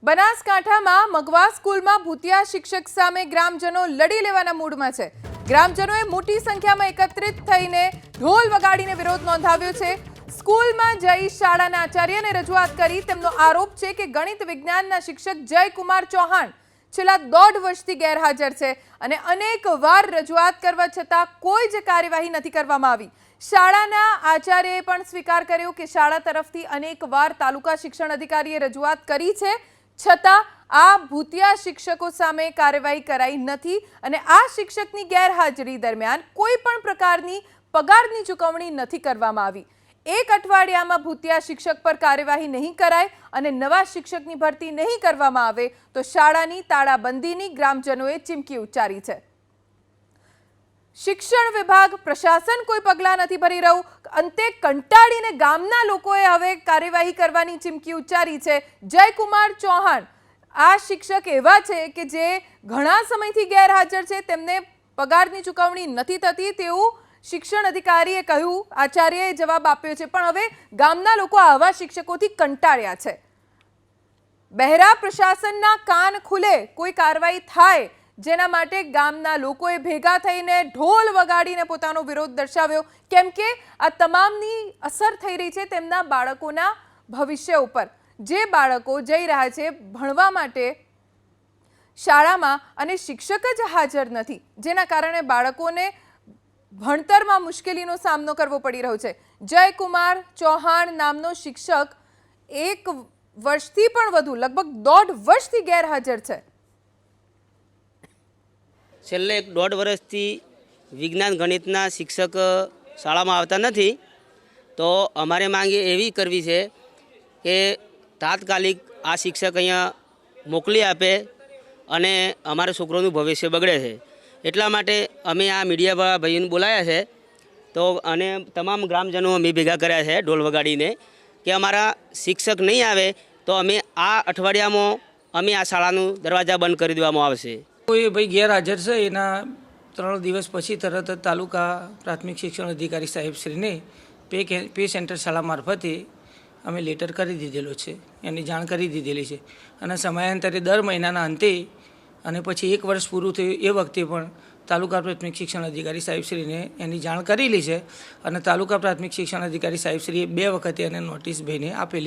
બનાસકાંઠામાં મગવા સ્કૂલમાં ભૂતિયા શિક્ષક સામે ગ્રામજનો લડી લેવાના મૂડમાં છે। ગ્રામજનોએ મોટી સંખ્યામાં એકત્રિત થઈને ઢોલ વગાડીને વિરોધ નોંધાવ્યો છે। સ્કૂલમાં જઈ શાળાના આચાર્યને રજૂઆત કરી। તેમનો આરોપ છે કે ગણિત વિજ્ઞાનના શિક્ષક જયકુમાર ચૌહાણ છેલ્લા 1.5 વર્ષથી ગેરહાજર છે અને અનેક વાર રજૂઆત કરવા છતાં કોઈ જ કાર્યવાહી નથી કરવામાં આવી। શાળાના આચાર્યએ પણ સ્વીકાર કર્યો કે શાળા તરફથી અનેક વાર તાલુકા શિક્ષણ અધિકારીએ રજૂઆત કરી છે, છતાં આ ભૂતિયા શિક્ષકો સામે કાર્યવાહી કરાઈ નથી અને આ શિક્ષકની ગેરહાજરી દરમિયાન કોઈ પણ પ્રકારની પગારની ચૂકવણી નથી કરવામાં આવી। એક અઠવાડિયામાં ભૂતિયા શિક્ષક પર કાર્યવાહી નહીં કરાય અને નવા શિક્ષકની ભરતી નહીં કરવામાં આવે તો શાળાની તાળાબંધીની ગ્રામજનોએ ચીમકી ઉચ્ચારી છે। શિક્ષણ વિભાગ પ્રશાસન કોઈ પગલાં નથી ભરી રહ્યું। અંતે કંટાળીને ગામના લોકોએ હવે કાર્યવાહી કરવાની ચીમકી ઉચ્ચારી છે। જયકુમાર ચૌહાણ આ શિક્ષક એવા છે કે જે ઘણા સમયથી ગેરહાજર છે, તેમને પગારની ચૂકવણી નથી થતી તેવું શિક્ષણ અધિકારીએ કહ્યું, આચાર્યએ જવાબ આપ્યો છે, પણ હવે ગામના લોકો આવા શિક્ષકોથી કંટાળ્યા છે। બહેરા પ્રશાસનના કાન ખુલે, કોઈ કાર્યવાહી થાય, જેના માટે ગામના લોકોએ ભેગા થઈને ઢોલ વગાડીને પોતાનો વિરોધ દર્શાવ્યો, કેમ કે આ તમામની અસર થઈ રહી છે તેમના બાળકોના ભવિષ્ય ઉપર। જે બાળકો જઈ રહ્યા છે ભણવા માટે શાળામાં અને શિક્ષક જ હાજર નથી, જેના કારણે બાળકોને ભણતરમાં મુશ્કેલીનો સામનો કરવો પડી રહ્યો છે। જયકુમાર ચૌહાણ નામનો શિક્ષક 1 વર્ષથી પણ વધુ, લગભગ 1.5 વર્ષથી ગેરહાજર છે। છેલ્લે 1.5 વર્ષથી વિજ્ઞાન ગણિતના શિક્ષક શાળામાં આવતા નથી, તો અમારે માંગ એવી કરવી છે કે તાત્કાલિક આ શિક્ષક અહીંયા મોકલી આપે અને અમારા છોકરોનું ભવિષ્ય બગડે છે। એટલા માટે અમે આ મીડિયાવાળા ભાઈઓને બોલાયા છે, તો અને તમામ ગ્રામજનો અમે ભેગા કર્યા છે ઢોલ વગાડીને કે અમારા શિક્ષક નહીં આવે તો અમે આ અઠવાડિયામાં અમે આ શાળાનું દરવાજા બંધ કરી દેવામાં આવશે। કોઈ ભાઈ ગેરહાજર છે એના 3 દિવસ પછી તરત જ તાલુકા પ્રાથમિક શિક્ષણ અધિકારી સાહેબશ્રીને પે સેન્ટર શાળા મારફતે અમે લેટર કરી દીધેલો છે, એની જાણ કરી દીધેલી છે અને સમયાંતરે દર મહિનાના અંતે અને પછી 1 વર્ષ પૂરું થયું એ વખતે પણ તાલુકા પ્રાથમિક શિક્ષણ અધિકારી સાહેબશ્રીને એની જાણ કરેલી છે અને તાલુકા પ્રાથમિક શિક્ષણ અધિકારી સાહેબશ્રીએ 2 વખતે એને નોટિસ ભાઈને આપેલી